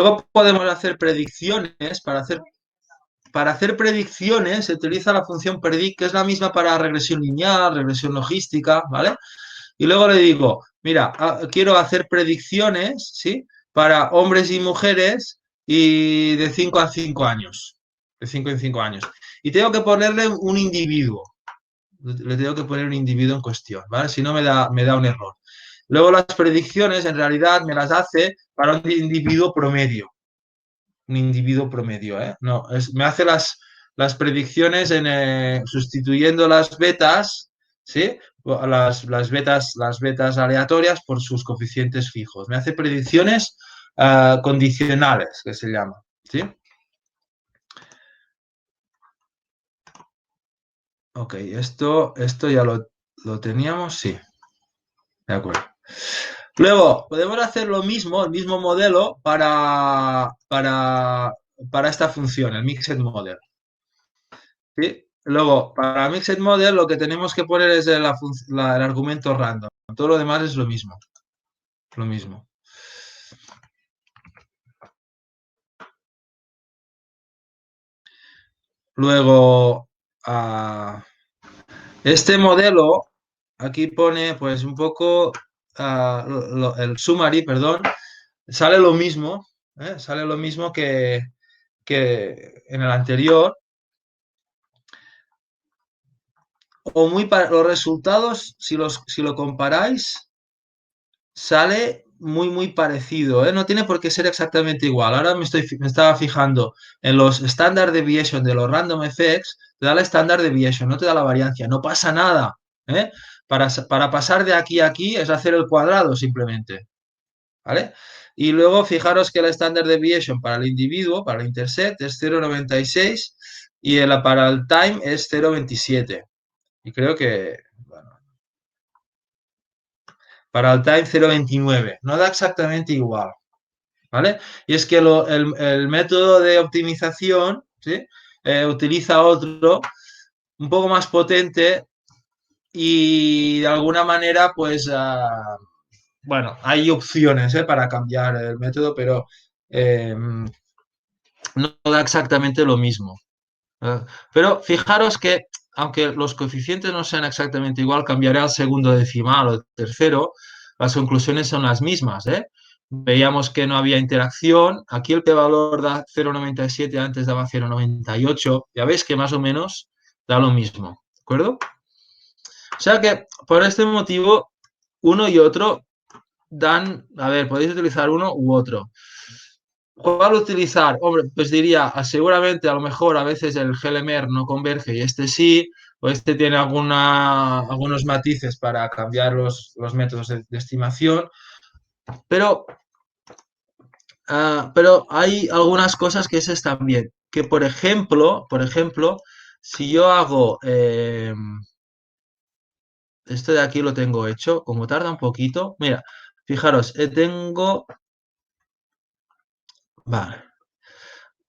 Luego podemos hacer predicciones. Para hacer predicciones se utiliza la función predict, que es la misma para regresión lineal, regresión logística, ¿vale? Y luego le digo, mira, quiero hacer predicciones, ¿sí? Para hombres y mujeres y de 5 a 5 años. De 5 en 5 años. Y tengo que ponerle un individuo. Le tengo que poner un individuo en cuestión, ¿vale? Si no me da un error. Luego las predicciones en realidad me las hace para un individuo promedio. Un individuo promedio, ¿eh? No, me hace las predicciones sustituyendo las betas, ¿sí? Las betas aleatorias por sus coeficientes fijos. Me hace predicciones condicionales, que se llama, ¿sí? Ok, esto ya lo teníamos, sí. De acuerdo. Luego, podemos hacer lo mismo, el mismo modelo para esta función, el Mixed Model. ¿Sí? Luego, para Mixed Model lo que tenemos que poner es el argumento random. Todo lo demás es lo mismo. Lo mismo. Luego, este modelo, aquí pone pues un poco el summary, perdón, sale lo mismo, sale lo mismo que en el anterior. O los resultados, si lo comparáis, sale muy parecido, ¿eh? No tiene por qué ser exactamente igual. Ahora me estaba fijando en los standard deviation de los random effects, te da la standard deviation, no te da la variancia, no pasa nada, ¿eh? Para pasar de aquí a aquí es hacer el cuadrado simplemente, ¿vale? Y luego fijaros que la standard deviation para el individuo, para el intercept, es 0,96 y para el time es 0,27. Y creo que, bueno, para el time 0,29. No da exactamente igual, ¿vale? Y es que el método de optimización, ¿sí? Utiliza otro un poco más potente y de alguna manera, pues, bueno, hay opciones para cambiar el método, pero no da exactamente lo mismo. Pero fijaros que, aunque los coeficientes no sean exactamente igual, cambiaré al segundo decimal o tercero, las conclusiones son las mismas, ¿eh? Veíamos que no había interacción. Aquí el p-valor da 0,97, antes daba 0,98. Ya veis que más o menos da lo mismo, ¿de acuerdo? O sea que por este motivo, uno y otro dan, a ver, podéis utilizar uno u otro. ¿Cuál utilizar? Hombre, pues diría, seguramente a lo mejor a veces el GLMR no converge y este sí, o este tiene algunos matices para cambiar los métodos de estimación, pero, pero hay algunas cosas que se están bien. Que por ejemplo, si yo hago, esto de aquí lo tengo hecho, como tarda un poquito, mira, fijaros, tengo, vale.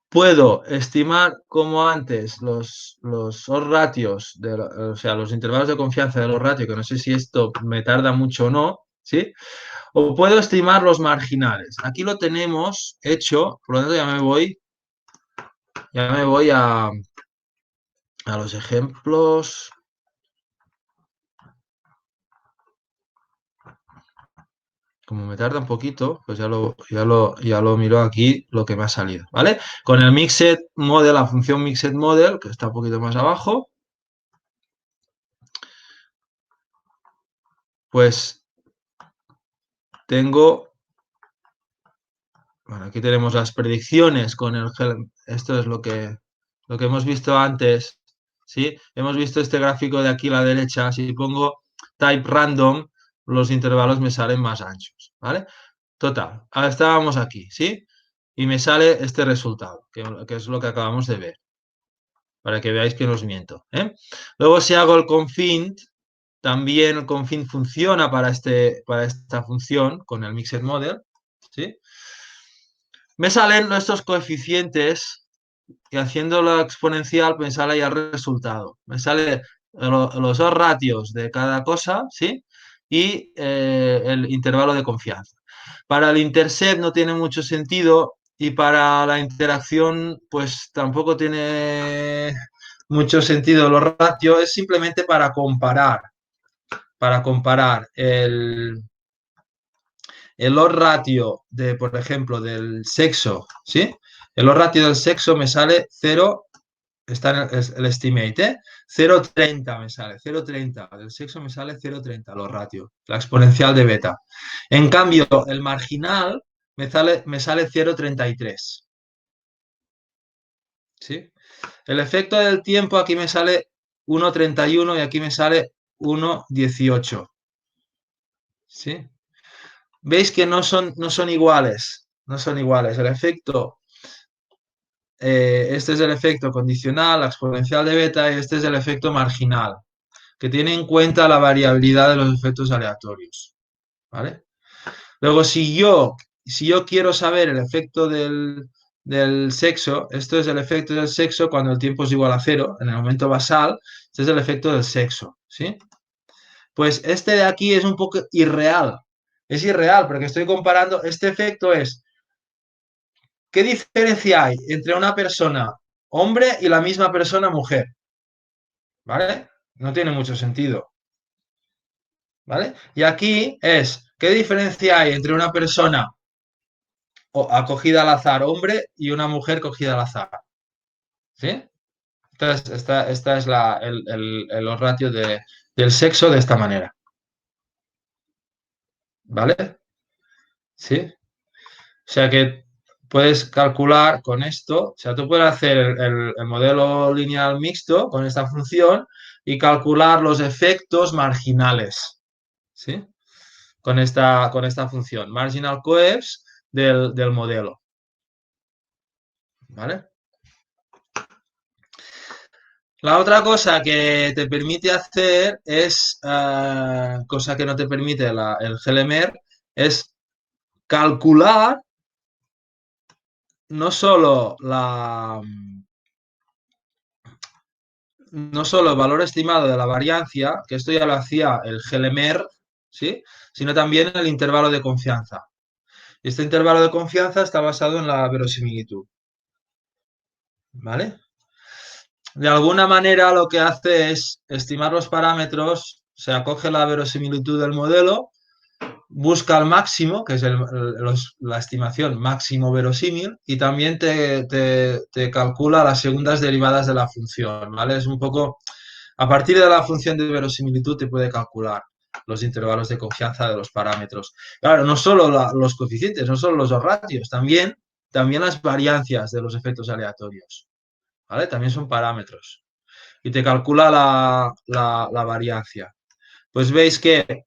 Puedo estimar como antes los odds ratios, o sea, los intervalos de confianza de los ratios, que no sé si esto me tarda mucho o no, ¿sí? O puedo estimar los marginales. Aquí lo tenemos hecho, por lo tanto ya me voy a los ejemplos. Como me tarda un poquito, pues ya lo miro aquí lo que me ha salido, ¿vale? Con el Mixed Model, la función Mixed Model, que está un poquito más abajo, pues tengo, bueno, aquí tenemos las predicciones con esto es lo que hemos visto antes, ¿sí? Hemos visto este gráfico de aquí a la derecha, si pongo type random, los intervalos me salen más anchos, ¿vale? Total, ahora estábamos aquí, ¿sí? Y me sale este resultado, que es lo que acabamos de ver, para que veáis que no os miento, ¿eh? Luego si hago el confint, también el confint funciona para esta función con el Mixed Model, ¿sí? Me salen estos coeficientes que haciendo la exponencial me sale ya el resultado. Me sale los dos ratios de cada cosa, ¿sí? Y el intervalo de confianza. Para el intercept no tiene mucho sentido y para la interacción, pues tampoco tiene mucho sentido los ratios, es simplemente para comparar el odds ratio de, por ejemplo, del sexo, ¿sí? El odds ratio del sexo me sale 0, está en el estimate, ¿eh? 0,30 me sale, 0,30. Del sexo me sale 0,30 los ratios, la exponencial de beta. En cambio, el marginal me sale 0,33. ¿Sí? El efecto del tiempo aquí me sale 1,31 y aquí me sale 1,18. ¿Sí? Veis que no son iguales. No son iguales. El efecto, este es el efecto condicional, la exponencial de beta, y este es el efecto marginal, que tiene en cuenta la variabilidad de los efectos aleatorios. ¿Vale? Luego, si yo quiero saber el efecto del sexo, esto es el efecto del sexo cuando el tiempo es igual a cero, en el momento basal, este es el efecto del sexo, ¿sí? Pues este de aquí es un poco irreal. Es irreal porque estoy comparando, este efecto es, ¿qué diferencia hay entre una persona hombre y la misma persona mujer? ¿Vale? No tiene mucho sentido. ¿Vale? Y aquí es, ¿qué diferencia hay entre una persona acogida al azar hombre y una mujer cogida al azar? ¿Sí? Entonces, esta es los ratios del sexo de esta manera. ¿Vale? ¿Sí? O sea que puedes calcular con esto, o sea, tú puedes hacer el modelo lineal mixto con esta función y calcular los efectos marginales, ¿sí? Con esta función, marginal coefs del modelo, ¿vale? La otra cosa que te permite hacer es, cosa que no te permite el GLMR, es calcular no solo no solo el valor estimado de la variancia, que esto ya lo hacía el GLMR, ¿sí? Sino también el intervalo de confianza. Este intervalo de confianza está basado en la verosimilitud, ¿vale? De alguna manera lo que hace es estimar los parámetros, se acoge la verosimilitud del modelo, busca el máximo, que es la estimación máximo verosímil, y también te calcula las segundas derivadas de la función, ¿vale? Es un poco, a partir de la función de verosimilitud te puede calcular los intervalos de confianza de los parámetros. Claro, no solo los coeficientes, no solo los dos ratios, también las variancias de los efectos aleatorios, ¿vale? También son parámetros. Y te calcula la variancia. Pues veis que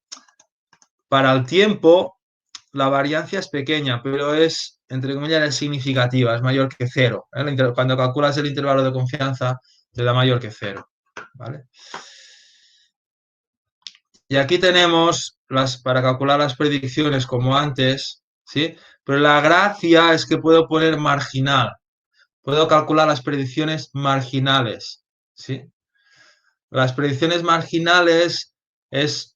para el tiempo la variancia es pequeña, pero es, entre comillas, es significativa, es mayor que cero. Cuando calculas el intervalo de confianza, te da mayor que cero. ¿Vale? Y aquí tenemos para calcular las predicciones como antes, ¿sí? Pero la gracia es que puedo poner marginal. Puedo calcular las predicciones marginales, ¿sí? Las predicciones marginales es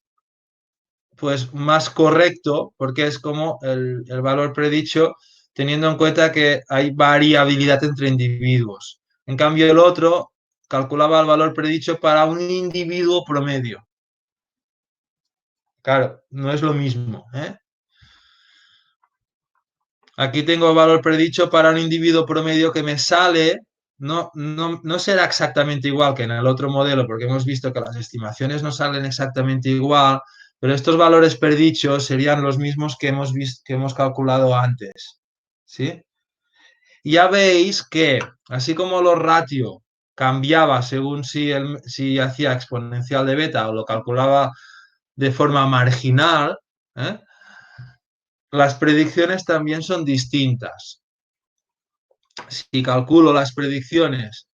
pues más correcto porque es como el valor predicho teniendo en cuenta que hay variabilidad entre individuos. En cambio, el otro calculaba el valor predicho para un individuo promedio. Claro, no es lo mismo, ¿eh? Aquí tengo el valor predicho para un individuo promedio que me sale, no será exactamente igual que en el otro modelo, porque hemos visto que las estimaciones no salen exactamente igual, pero estos valores predichos serían los mismos que hemos visto, que hemos calculado antes. ¿Sí? Y ya veis que, así como los ratios cambiaba según si hacía exponencial de beta o lo calculaba de forma marginal, ¿eh? Las predicciones también son distintas. Si calculo las predicciones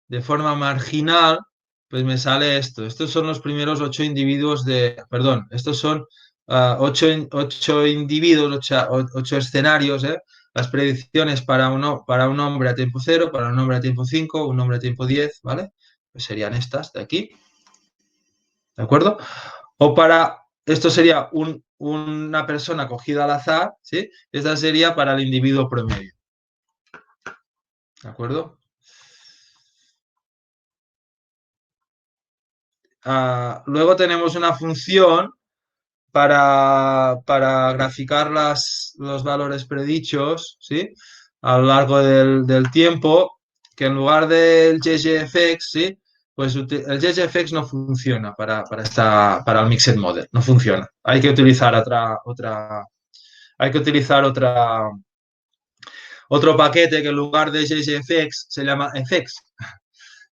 de forma marginal, pues me sale esto. Estos son los primeros 8 individuos perdón, estos son 8 individuos, 8 escenarios, ¿eh? Las predicciones para para un hombre a tiempo 0, para un hombre a tiempo 5, un hombre a tiempo 10, ¿vale? Pues serían estas de aquí, ¿de acuerdo? O esto sería una persona cogida al azar, ¿sí? Esta sería para el individuo promedio. ¿De acuerdo? Luego tenemos una función para graficar los valores predichos, ¿sí? A lo largo del tiempo, que en lugar del ggfx, ¿sí? Pues el ggfx no funciona para el Mixed Model, no funciona. Hay que utilizar hay que utilizar otro paquete que en lugar de ggfx se llama effects,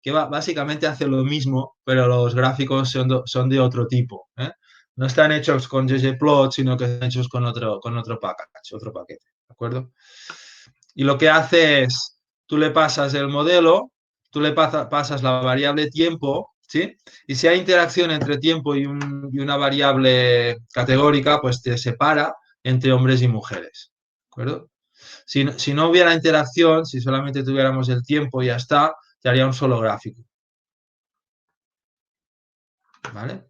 que básicamente hace lo mismo, pero los gráficos son de otro tipo, ¿eh? No están hechos con ggplot, sino que están hechos con otro paquete, ¿de acuerdo? Y lo que hace es, tú le pasas el modelo, tú le pasas la variable tiempo, ¿sí? Y si hay interacción entre tiempo y una variable categórica, pues te separa entre hombres y mujeres, ¿de acuerdo? Si no hubiera interacción, si solamente tuviéramos el tiempo y ya está, te haría un solo gráfico, ¿vale?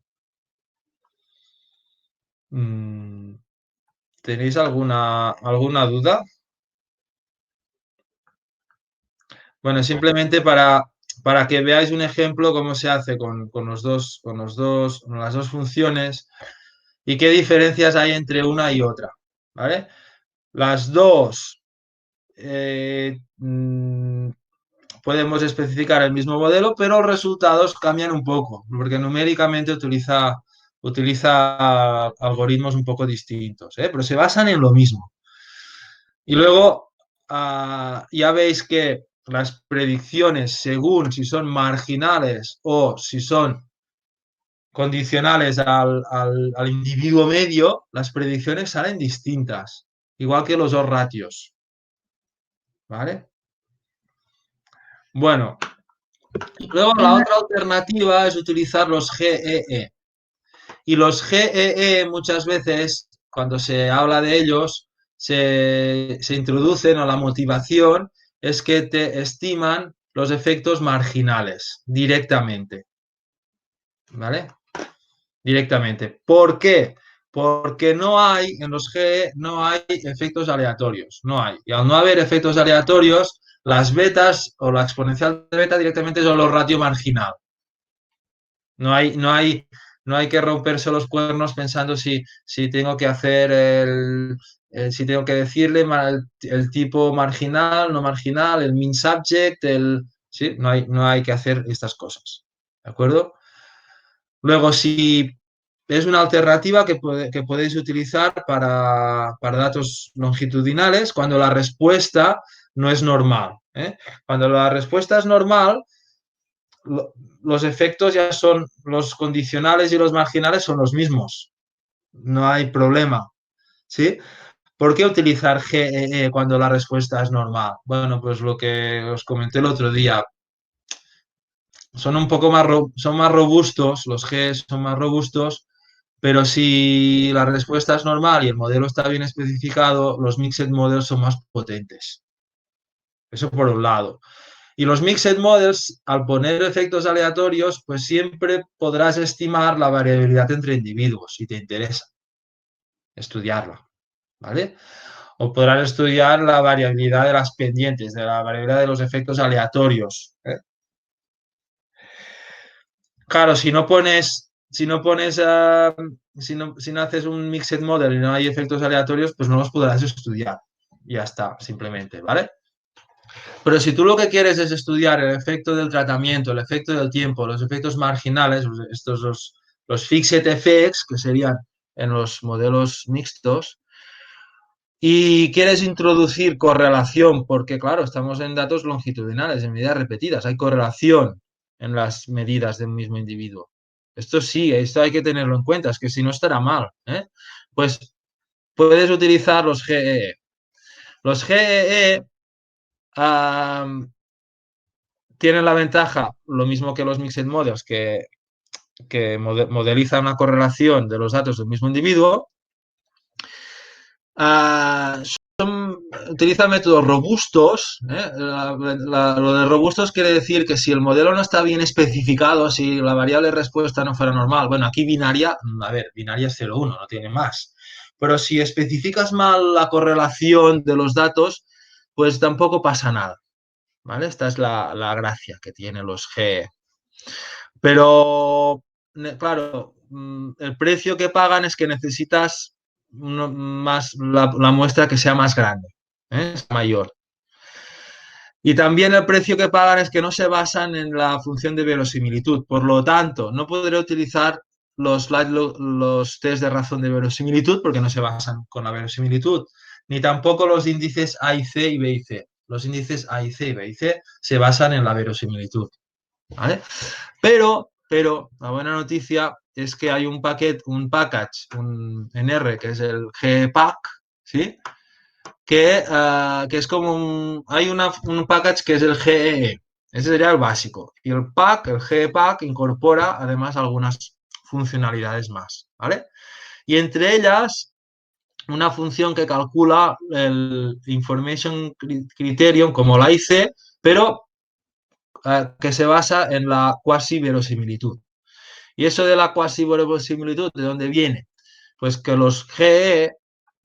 ¿Tenéis alguna duda? Bueno, simplemente para que veáis un ejemplo cómo se hace con las dos funciones y qué diferencias hay entre una y otra, ¿vale? Las dos podemos especificar el mismo modelo, pero los resultados cambian un poco, porque numéricamente utiliza algoritmos un poco distintos, ¿eh? Pero se basan en lo mismo. Y luego ya veis que las predicciones, según si son marginales o si son condicionales al individuo medio, las predicciones salen distintas, igual que los dos ratios, ¿vale? Bueno, luego la otra alternativa es utilizar los GEE. Y los GEE muchas veces, cuando se habla de ellos, se introducen o la motivación es que te estiman los efectos marginales directamente, ¿vale? Directamente. ¿Por qué? Porque en los GE no hay efectos aleatorios, no hay. Y al no haber efectos aleatorios, las betas o la exponencial de beta directamente son los ratio marginal. No hay que romperse los cuernos pensando si tengo que hacer si tengo que decirle el tipo marginal, no marginal, el mean subject, sí, no hay que hacer estas cosas. ¿De acuerdo? Luego, si es una alternativa que podéis utilizar para datos longitudinales cuando la respuesta no es normal, ¿eh? Cuando la respuesta es normal, los efectos ya son los condicionales y los marginales son los mismos. No hay problema. ¿Sí? ¿Por qué utilizar GEE cuando la respuesta es normal? Bueno, pues lo que os comenté el otro día. Son un poco son más robustos, los G son más robustos, pero si la respuesta es normal y el modelo está bien especificado, los mixed models son más potentes. Eso por un lado. Y los mixed models, al poner efectos aleatorios, pues siempre podrás estimar la variabilidad entre individuos, si te interesa estudiarla, ¿vale? O podrás estudiar la variabilidad de las pendientes, de la variabilidad de los efectos aleatorios, ¿eh? Claro, si no haces un mixed model y no hay efectos aleatorios, pues no los podrás estudiar. Y ya está, simplemente, ¿vale? Pero si tú lo que quieres es estudiar el efecto del tratamiento, el efecto del tiempo, los efectos marginales, los fixed effects, que serían en los modelos mixtos, y quieres introducir correlación, porque claro, estamos en datos longitudinales, en medidas repetidas, hay correlación en las medidas de un mismo individuo. Esto sí, esto hay que tenerlo en cuenta, es que si no estará mal, ¿eh? Pues puedes utilizar los GEE. Los GEE tienen la ventaja, lo mismo que los Mixed Models, que modelizan una correlación de los datos del mismo individuo. Utiliza métodos robustos, ¿eh? Lo de robustos quiere decir que si el modelo no está bien especificado, si la variable respuesta no fuera normal, bueno, aquí binaria, a ver, binaria es 0,1, no tiene más. Pero si especificas mal la correlación de los datos, pues tampoco pasa nada. ¿vale? Esta es la gracia que tienen los GE. Pero, claro, el precio que pagan es que necesitas más la muestra que sea más grande, es mayor. Y también el precio que pagan es que no se basan en la función de verosimilitud. Por lo tanto, no podré utilizar los test de razón de verosimilitud porque no se basan con la verosimilitud, ni tampoco los índices A y C y B y C. Los índices A y C y B y C se basan en la verosimilitud, ¿vale? Pero la buena noticia es que hay un package en R, que es el GPack, ¿sí? Que es como hay un package que es el GEE. Ese sería el básico. Y el GPack, incorpora además algunas funcionalidades más, ¿vale? Y entre ellas, una función que calcula el Information Criterion como la IC, pero que se basa en la cuasi verosimilitud. ¿Y eso de la cuasi verosimilitud de dónde viene? Pues que los GE,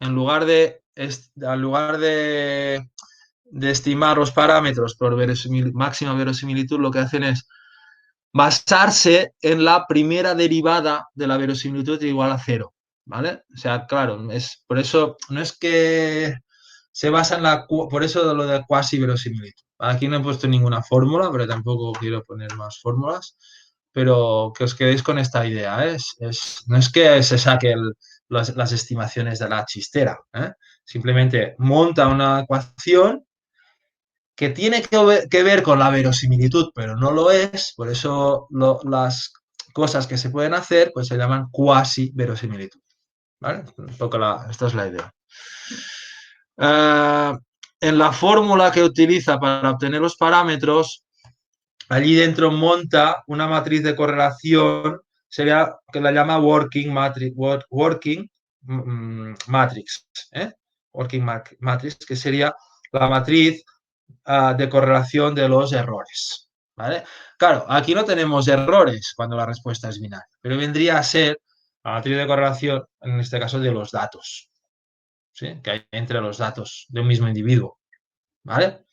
en lugar de estimar los parámetros por máxima verosimilitud, lo que hacen es basarse en la primera derivada de la verosimilitud igual a cero, ¿vale? O sea, claro, por eso no es que se basa en por eso lo de cuasi verosimilitud. Aquí no he puesto ninguna fórmula, pero tampoco quiero poner más fórmulas, pero que os quedéis con esta idea, ¿eh? No es que se saque las estimaciones de la chistera, ¿eh? Simplemente monta una ecuación que tiene que ver con la verosimilitud, pero no lo es, por eso las cosas que se pueden hacer pues se llaman cuasi verosimilitud, ¿vale? Esta es la idea. En la fórmula que utiliza para obtener los parámetros, allí dentro monta una matriz de correlación, sería que la llama working matrix, ¿eh? Working matrix, que sería la matriz de correlación de los errores, ¿vale? Claro, aquí no tenemos errores cuando la respuesta es binaria, pero vendría a ser la matriz de correlación, en este caso, de los datos, ¿sí? Que hay entre los datos de un mismo individuo, ¿vale?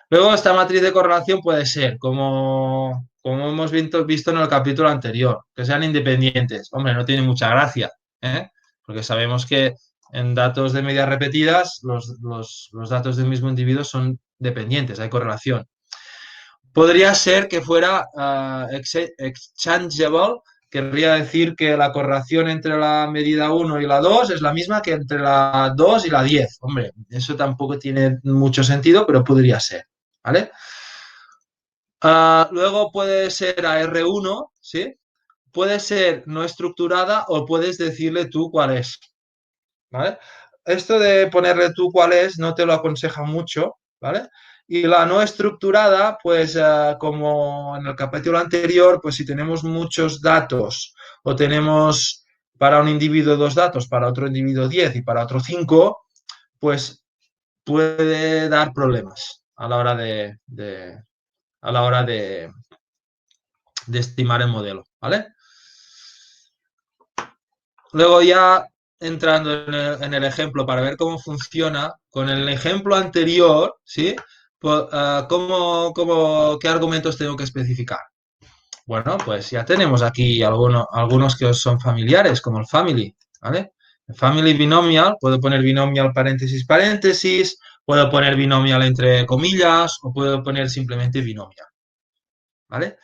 Luego, esta matriz de correlación puede ser, como hemos visto en el capítulo anterior, que sean independientes. Hombre, no tiene mucha gracia, ¿eh? Porque sabemos que en datos de medias repetidas los datos del mismo individuo son dependientes, hay correlación. Podría ser que fuera exchangeable, querría decir que la correlación entre la medida 1 y la 2 es la misma que entre la 2 y la 10. Hombre, eso tampoco tiene mucho sentido, pero podría ser, ¿vale? Luego puede ser a R1, ¿sí? Puede ser no estructurada o puedes decirle tú cuál es, ¿vale? Esto de ponerle tú cuál es no te lo aconseja mucho, ¿vale? Y la no estructurada, pues como en el capítulo anterior, pues si tenemos muchos datos o tenemos para un individuo 2 datos, para otro individuo 10 y para otro 5, pues puede dar problemas a la hora a la hora de estimar el modelo, ¿vale? Luego ya entrando en el ejemplo para ver cómo funciona, con el ejemplo anterior, ¿sí? Pues, ¿qué argumentos tengo que especificar? Bueno, pues ya tenemos aquí algunos que os son familiares, como el family, ¿vale? El family binomial, puedo poner binomial paréntesis, paréntesis, puedo poner binomial entre comillas o puedo poner simplemente binomial, ¿vale?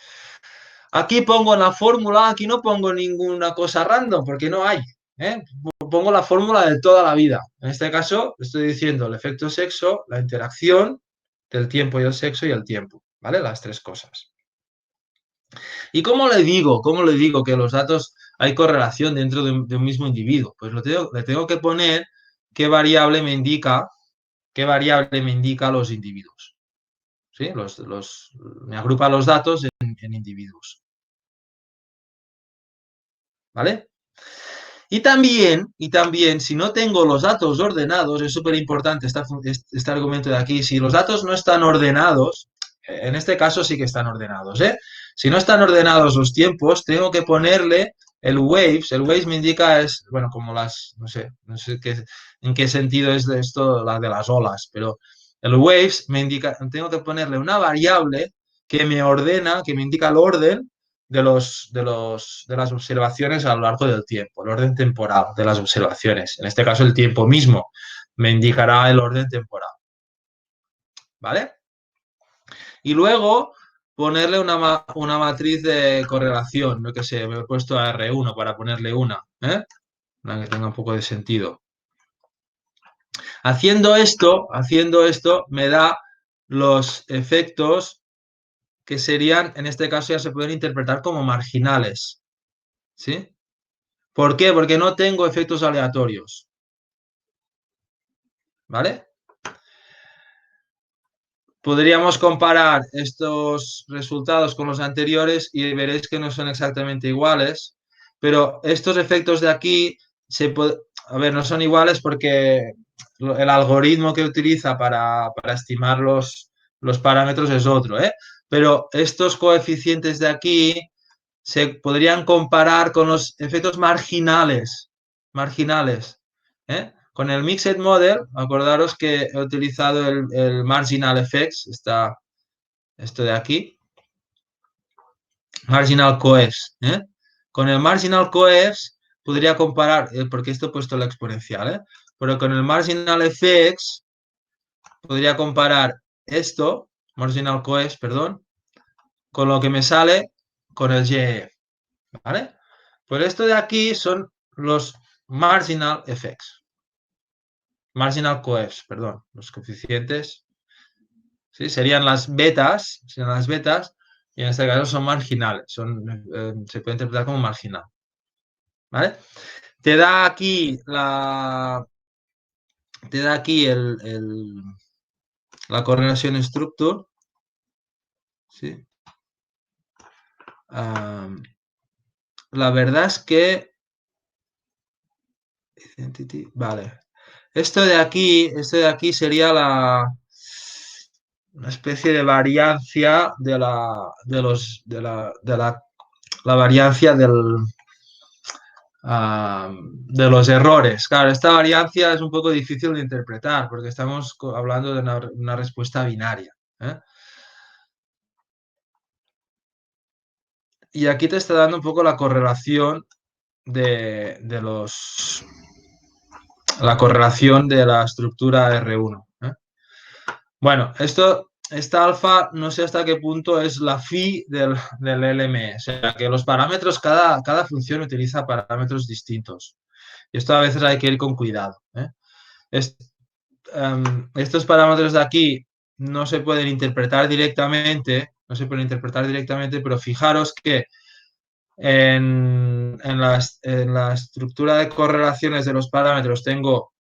Aquí pongo en la fórmula, aquí no pongo ninguna cosa random porque no hay, ¿eh? Pongo la fórmula de toda la vida. En este caso estoy diciendo el efecto sexo, la interacción del tiempo y el sexo y el tiempo, ¿vale? Las tres cosas. ¿Y cómo le digo? ¿Cómo le digo que los datos hay correlación dentro de un mismo individuo? Pues le tengo que poner qué variable me indica los individuos. ¿Sí? Me agrupa los datos en individuos. ¿Vale? Y también, si no tengo los datos ordenados, es súper importante este argumento de aquí, si los datos no están ordenados, en este caso sí que están ordenados, ¿eh? Si no están ordenados los tiempos, tengo que ponerle el waves me indica bueno, como no sé en qué sentido es de esto, la de las olas, pero El waves me indica, tengo que ponerle una variable que me ordena, que me indica el orden de las observaciones a lo largo del tiempo, el orden temporal de las observaciones. En este caso, el tiempo mismo me indicará el orden temporal. ¿Vale? Y luego ponerle una matriz de correlación, no que sé, me he puesto a R1 para ponerle una que tenga un poco de sentido. Haciendo esto me da los efectos que serían, en este caso ya se pueden interpretar como marginales. ¿Sí? ¿Por qué? Porque no tengo efectos aleatorios. ¿Vale? Podríamos comparar estos resultados con los anteriores y veréis que no son exactamente iguales, pero estos efectos de aquí, a ver, no son iguales porque el algoritmo que utiliza para estimar los parámetros es otro, ¿eh? Pero estos coeficientes de aquí se podrían comparar con los efectos marginales, ¿eh? Con el Mixed Model, acordaros que he utilizado el Marginal Effects, esto de aquí, Marginal Coefs, ¿eh? Con el Marginal Coefs podría comparar, porque esto he puesto la exponencial, ¿eh? Pero con el Marginal Effects podría comparar esto, Marginal Coefs, perdón, con lo que me sale con el GEF, ¿vale? Pues esto de aquí son los Marginal Effects. Marginal Coefs, perdón, los coeficientes, ¿sí? Serían las betas, y en este caso son marginales, se puede interpretar como marginal. ¿Vale? Te da aquí la correlación structure, ¿sí? La verdad es que vale. Esto de aquí sería una especie de variancia la variancia de los errores. Claro, esta variancia es un poco difícil de interpretar porque estamos hablando de una respuesta binaria, ¿eh? Y aquí te está dando un poco la correlación la correlación de la estructura R1, ¿eh? Bueno, esta alfa no sé hasta qué punto es la phi del LME. O sea, que los parámetros, cada función utiliza parámetros distintos. Y esto a veces hay que ir con cuidado, ¿eh? Estos parámetros de aquí no se pueden interpretar directamente, pero fijaros que en la estructura de correlaciones de los parámetros tengo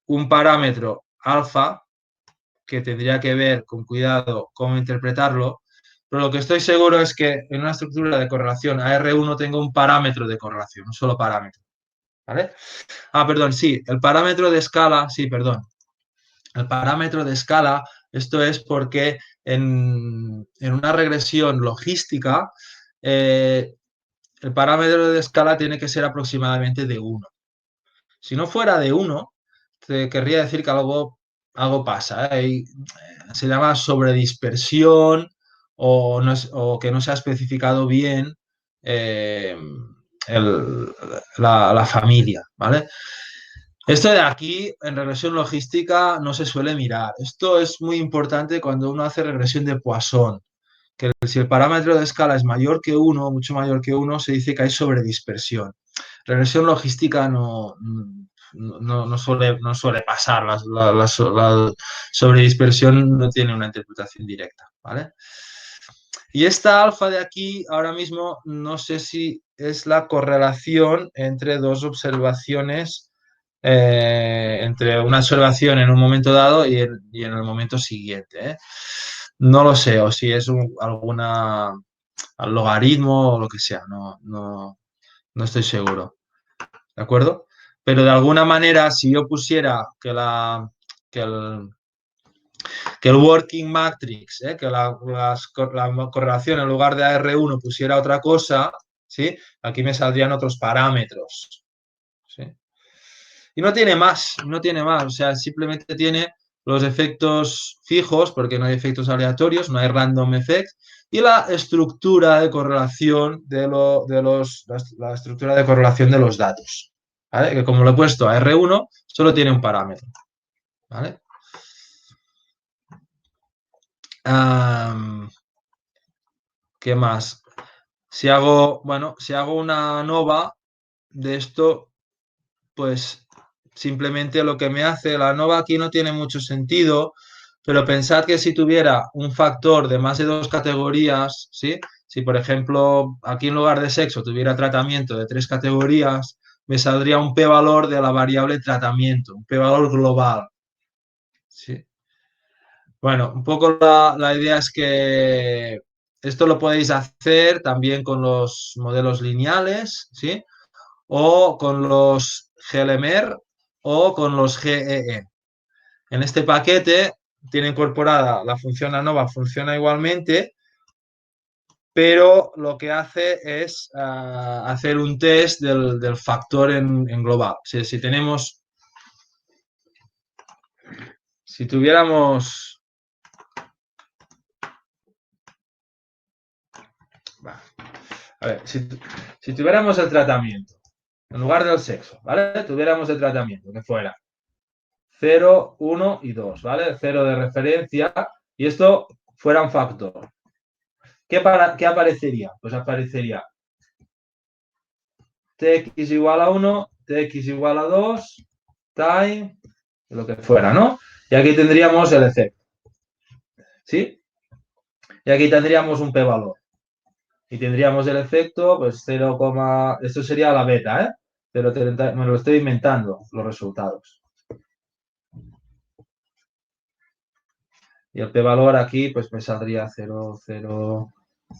un parámetro alfa que tendría que ver con cuidado cómo interpretarlo, pero lo que estoy seguro es que en una estructura de correlación a R1 tengo un parámetro de correlación, un solo parámetro. ¿Vale? Perdón, sí, el parámetro de escala, sí, perdón. El parámetro de escala, esto es porque en una regresión logística, el parámetro de escala tiene que ser aproximadamente de 1. Si no fuera de 1, te querría decir que algo pasa, ¿eh? Se llama sobredispersión o que no se ha especificado bien eh, la familia, ¿vale? Esto de aquí, en regresión logística, no se suele mirar. Esto es muy importante cuando uno hace regresión de Poisson, que si el parámetro de escala es mayor que 1, mucho mayor que 1, se dice que hay sobredispersión. Regresión logística no suele pasar. La sobredispersión no tiene una interpretación directa, ¿vale? Y esta alfa de aquí, ahora mismo, no sé si es la correlación entre dos observaciones, entre una observación en un momento dado y en el momento siguiente, ¿eh? No lo sé, o si es alguna logaritmo o lo que sea, no estoy seguro, ¿de acuerdo? Pero de alguna manera, si yo pusiera que el working matrix, que la correlación en lugar de AR1 pusiera otra cosa, ¿sí? Aquí me saldrían otros parámetros, ¿sí? Y no tiene más, o sea, simplemente tiene los efectos fijos, porque no hay efectos aleatorios, no hay random effects, y la estructura de correlación la estructura de correlación de los datos, ¿vale? Que como lo he puesto a R1, solo tiene un parámetro, ¿vale? ¿Qué más? Si hago una nova de esto, pues simplemente lo que me hace, la nova aquí no tiene mucho sentido, pero pensad que si tuviera un factor de más de dos categorías, ¿sí? Si, por ejemplo, aquí en lugar de sexo tuviera tratamiento de tres categorías, me saldría un p-valor de la variable tratamiento, un p-valor global, ¿sí? Bueno, un poco la idea es que esto lo podéis hacer también con los modelos lineales, ¿sí? O con los GLMR o con los GEE. En este paquete tiene incorporada la función ANOVA, funciona igualmente, pero lo que hace es hacer un test del factor en global. Si tenemos, si tuviéramos, a ver, si tuviéramos el tratamiento, en lugar del sexo, ¿vale? Tuviéramos el tratamiento que fuera 0, 1 y 2, ¿vale? 0 de referencia y esto fuera un factor. ¿Qué aparecería? Pues aparecería tx igual a 1, tx igual a 2, time, lo que fuera, ¿no? Y aquí tendríamos el efecto, ¿sí? Y aquí tendríamos un p-valor. Y tendríamos el efecto, pues 0, esto sería la beta, ¿eh? 0,30, me lo estoy inventando, los resultados. Y el p-valor aquí, pues me saldría 0, 0,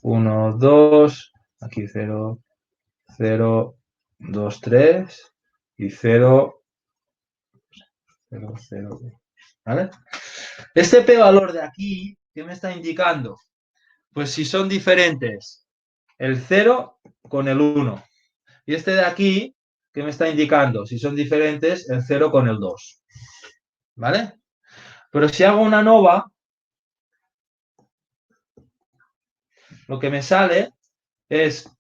1, 2, aquí 0, 0, 2, 3 y 0, 0, 0, ¿vale? Este p-valor de aquí, ¿qué me está indicando? Pues si son diferentes el 0 con el 1. Y este de aquí, ¿qué me está indicando? Si son diferentes el 0 con el 2. ¿Vale? Pero si hago una nova, lo que me sale es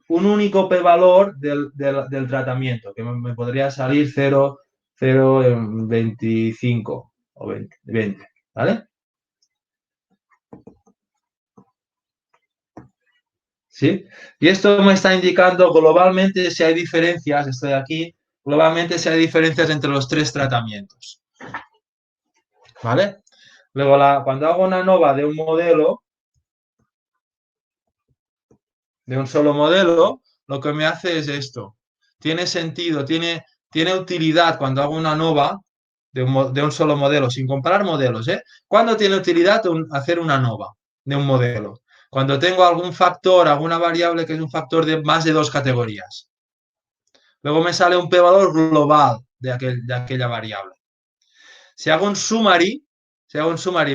un único p-valor del tratamiento, que me podría salir 0, 0, 25 o 20, ¿vale? ¿Sí? Y esto me está indicando globalmente si hay diferencias, esto de aquí, globalmente si hay diferencias entre los tres tratamientos. ¿Vale? Luego, cuando hago una nova de un modelo, de un solo modelo, lo que me hace es esto. Tiene sentido, tiene utilidad cuando hago una nova de un solo modelo, sin comparar modelos, ¿eh? ¿Cuándo tiene utilidad hacer una nova de un modelo? Cuando tengo algún factor, alguna variable que es un factor de más de dos categorías. Luego me sale un p-valor global de aquella variable. Si hago un summary,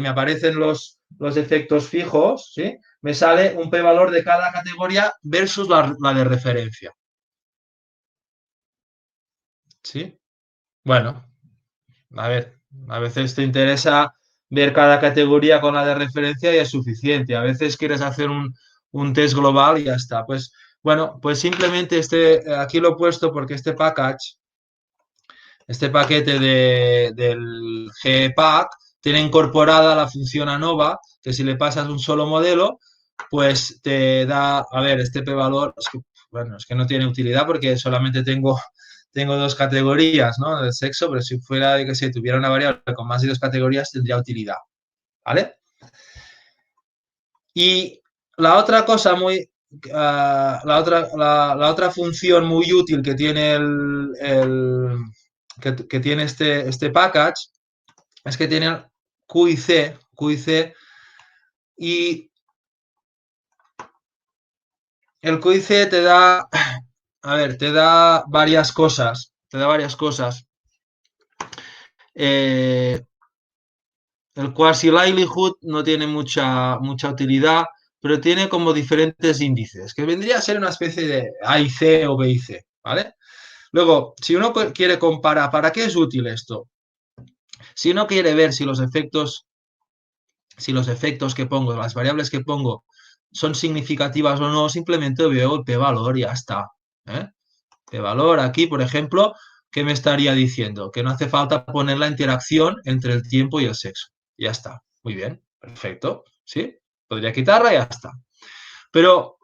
me aparecen los efectos fijos, ¿sí? Me sale un p-valor de cada categoría versus la de referencia. ¿Sí? Bueno, a ver, a veces te interesa ver cada categoría con la de referencia y es suficiente. A veces quieres hacer un test global y ya está. Pues bueno, pues simplemente aquí lo he puesto porque este paquete del GPack tiene incorporada la función ANOVA, que si le pasas un solo modelo, pues te da, a ver, este p-valor, bueno, es que no tiene utilidad porque solamente tengo dos categorías, ¿no? Del sexo, pero si fuera, que si tuviera una variable con más de dos categorías, tendría utilidad, ¿vale? Y la otra cosa la otra función muy útil que tiene que tiene este package es que tiene Q y C, y el Q y C te da, a ver, te da varias cosas, el quasi livelihood no tiene mucha utilidad, pero tiene como diferentes índices, que vendría a ser una especie de A y C o B y C, ¿vale? Luego, si uno quiere comparar, ¿para qué es útil esto? Si uno quiere ver si los efectos que pongo, las variables que pongo, son significativas o no, simplemente veo el p-valor y ya está. ¿Eh? P-valor aquí, por ejemplo, ¿qué me estaría diciendo? Que no hace falta poner la interacción entre el tiempo y el sexo. Ya está. Muy bien, perfecto. ¿Sí? Podría quitarla y ya está. Pero,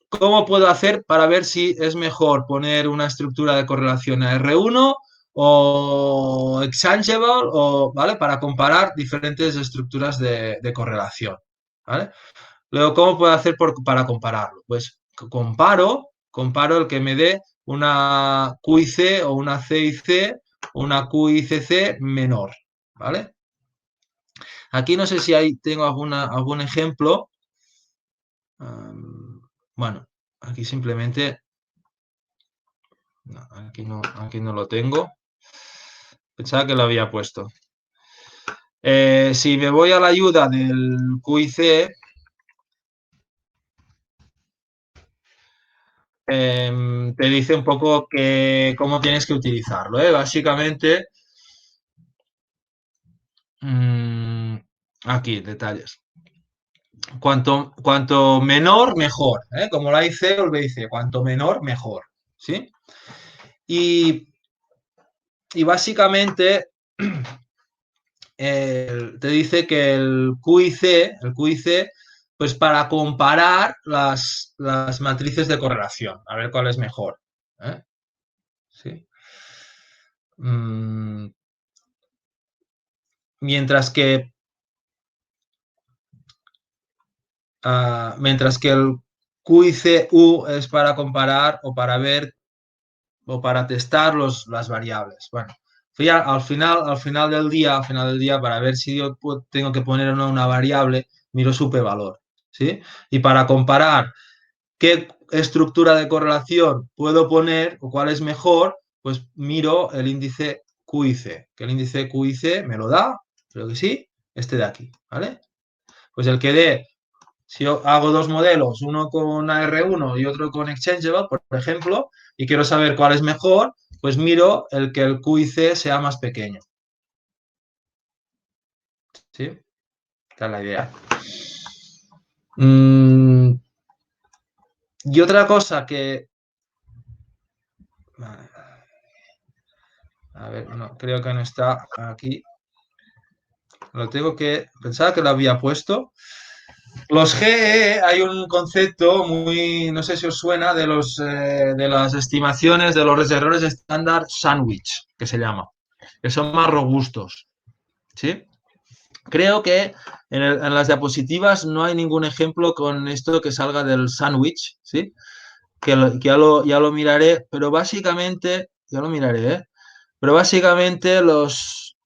¿cómo puedo hacer para ver si es mejor poner una estructura de correlación a R1 o exchangeable o, ¿vale? Para comparar diferentes estructuras de correlación, ¿vale? Luego, ¿cómo puedo hacer para compararlo? Pues comparo el que me dé una Q y C o una C y C, una Q y CC menor, ¿vale? Aquí no sé si tengo algún ejemplo. Bueno, aquí simplemente, no, aquí no lo tengo. Pensaba que lo había puesto. Si me voy a la ayuda del QIC, te dice un poco cómo tienes que utilizarlo. Básicamente, aquí, detalles. Cuanto menor, mejor. Como la IC o el BIC, cuanto menor, mejor. ¿Sí? Y básicamente te dice que el QIC, pues para comparar las matrices de correlación, a ver cuál es mejor. ¿Eh? ¿Sí? Mm, mientras que el QICU es para comparar o para ver o para testar las variables. Bueno, al final del día, para ver si yo tengo que poner o no una variable, miro su p-valor. ¿Sí? Y para comparar qué estructura de correlación puedo poner o cuál es mejor, pues miro el índice QIC. Que el índice QIC me lo da, creo que sí, este de aquí, ¿vale? Pues el que dé, si yo hago dos modelos, uno con AR1 y otro con Exchangeable, por ejemplo, y quiero saber cuál es mejor, pues miro el que el QIC sea más pequeño. ¿Sí? Esta es la idea. Y otra cosa que... A ver, no, creo que no está aquí. Lo tengo que... Pensaba que lo había puesto. Los GE, hay un concepto muy, no sé si os suena, de las estimaciones de los errores estándar sandwich, que se llama, que son más robustos. ¿Sí? Creo que en las diapositivas no hay ningún ejemplo con esto que salga del sándwich, ¿sí? Que ya lo miraré, pero básicamente, ya lo miraré, ¿eh? Pero básicamente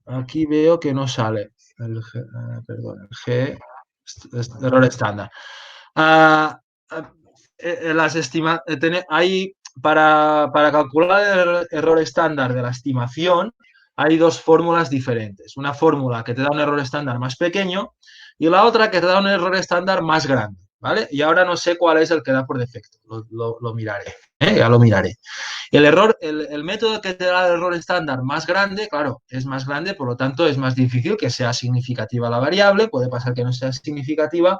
aquí veo que no sale. Perdón, el G es error estándar. Ah, ah, hay para calcular el error estándar de la estimación, hay dos fórmulas diferentes. Una fórmula que te da un error estándar más pequeño y la otra que te da un error estándar más grande, ¿vale? Y ahora no sé cuál es el que da por defecto. Lo miraré, ya lo miraré. El método que te da el error estándar más grande, claro, es más grande, por lo tanto es más difícil que sea significativa la variable, puede pasar que no sea significativa,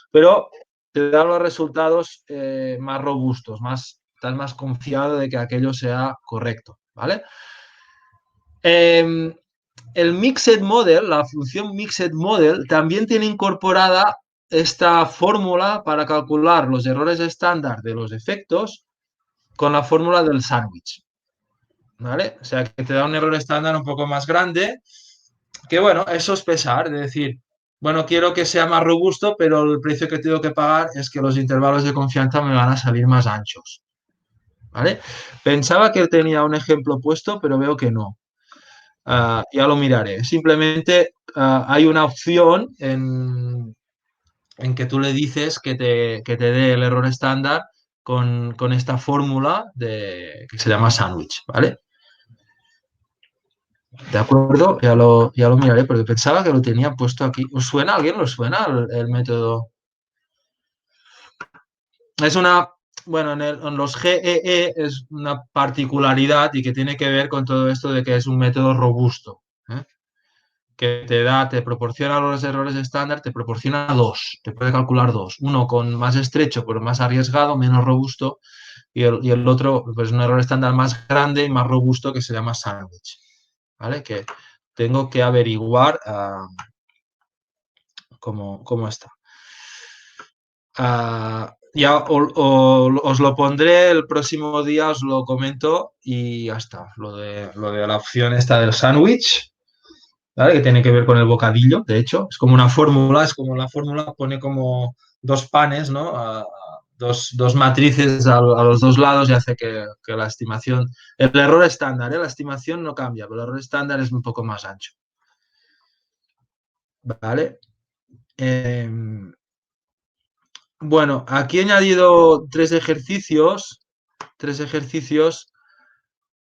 pero te da los resultados más robustos, estás más confiado de que aquello sea correcto, ¿vale? El Mixed Model, la función Mixed Model, también tiene incorporada esta fórmula para calcular los errores estándar de los efectos con la fórmula del sándwich, ¿vale? O sea, que te da un error estándar un poco más grande, que bueno, eso es pesar, es decir, bueno, quiero que sea más robusto, pero el precio que tengo que pagar es que los intervalos de confianza me van a salir más anchos, ¿vale? Pensaba que tenía un ejemplo puesto, pero veo que no. Ya lo miraré. Simplemente hay una opción en que tú le dices que te dé el error estándar con esta fórmula que se llama sándwich, ¿vale? ¿De acuerdo? Ya lo miraré, porque pensaba que lo tenía puesto aquí. ¿Os suena? ¿A alguien lo suena el método? Es bueno, en los GEE es una particularidad y que tiene que ver con todo esto de que es un método robusto. que te proporciona los errores estándar, te proporciona dos, te puede calcular dos. Uno con más estrecho, pero más arriesgado, menos robusto, y el otro, pues un error estándar más grande y más robusto que se llama sándwich, ¿vale? Que tengo que averiguar cómo está. Ya os lo pondré el próximo día, os lo comento y ya está. Lo de la opción esta del sándwich, ¿vale? Que tiene que ver con el bocadillo, de hecho. Es como una fórmula, es como la fórmula pone como dos panes, ¿no? Dos matrices a los dos lados y hace que la estimación. El error estándar, ¿eh? La estimación no cambia, pero el error estándar es un poco más ancho. ¿Vale? Bueno, aquí he añadido tres ejercicios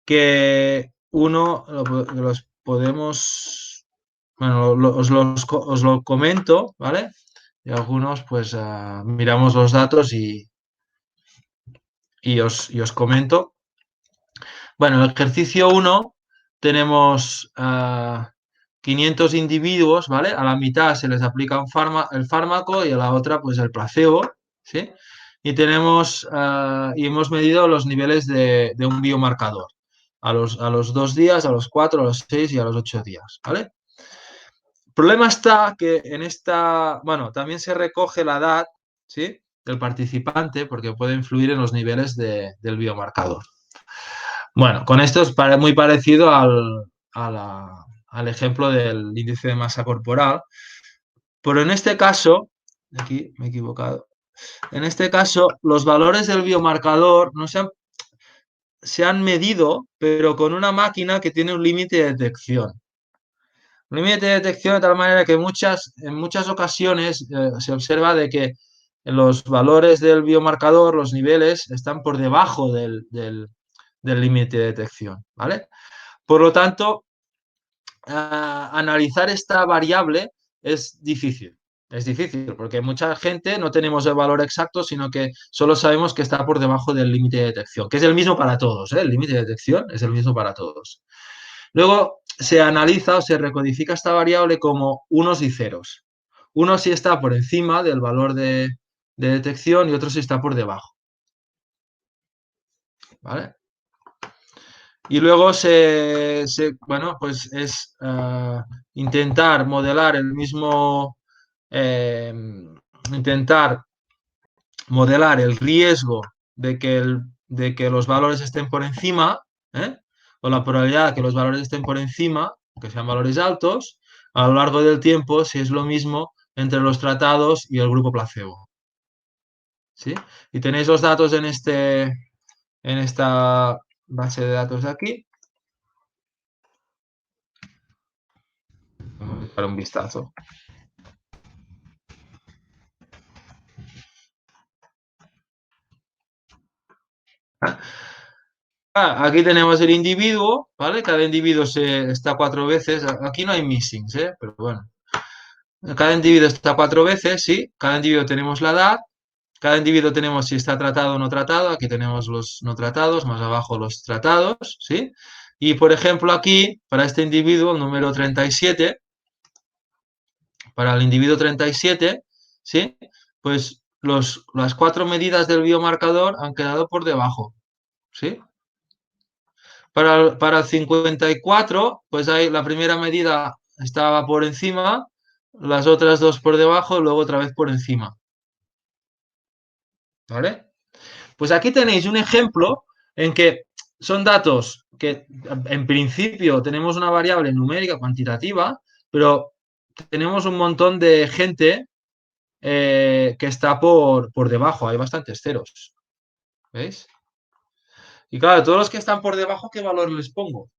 que uno los podemos, bueno, os lo comento, ¿vale? Y algunos, pues, miramos los datos y os comento. Bueno, el ejercicio uno tenemos 500 individuos, ¿vale? A la mitad se les aplica el fármaco y a la otra, pues, el placebo, ¿sí? Y y hemos medido los niveles de un biomarcador a los 2 días, a los 4, a los 6 y a los 8 días, ¿vale? El problema está que bueno, también se recoge la edad, ¿sí? Del participante porque puede influir en los niveles del biomarcador. Bueno, con esto es muy parecido al ejemplo del índice de masa corporal, pero en este caso, aquí me he equivocado, en este caso los valores del biomarcador no se han medido, pero con una máquina que tiene un límite de detección. Un límite de detección de tal manera que en muchas ocasiones se observa de que los valores del biomarcador, los niveles, están por debajo del límite de detección, ¿vale? Por lo tanto, analizar esta variable es difícil. Es difícil porque mucha gente no tenemos el valor exacto, sino que solo sabemos que está por debajo del límite de detección, que es el mismo para todos, ¿eh? El límite de detección es el mismo para todos. Luego se analiza o se recodifica esta variable como unos y ceros. Uno si está por encima del valor de detección y otro si está por debajo. ¿Vale? Y luego bueno, pues es intentar modelar eh, intentar modelar el riesgo de que los valores estén por encima, ¿eh? O la probabilidad de que los valores estén por encima, que sean valores altos, a lo largo del tiempo, si es lo mismo entre los tratados y el grupo placebo. ¿Sí? Y tenéis los datos en esta base de datos de aquí. Vamos a echar un vistazo. Aquí tenemos el individuo, ¿vale? Cada individuo está 4 veces. Aquí no hay missings, ¿eh? Pero bueno. Cada individuo está 4 veces, sí. Cada individuo tenemos la edad. Cada individuo tenemos si está tratado o no tratado. Aquí tenemos los no tratados, más abajo los tratados, ¿sí? Y por ejemplo aquí, para este individuo, el número 37, para el individuo 37, ¿sí? Pues las 4 medidas del biomarcador han quedado por debajo, ¿sí? Para el 54, pues ahí la primera medida estaba por encima, las otras dos por debajo y luego otra vez por encima. ¿Vale? Pues aquí tenéis un ejemplo en que son datos que en principio tenemos una variable numérica cuantitativa, pero tenemos un montón de gente que está por debajo, hay bastantes ceros. ¿Veis? Y claro, todos los que están por debajo, ¿qué valor les pongo?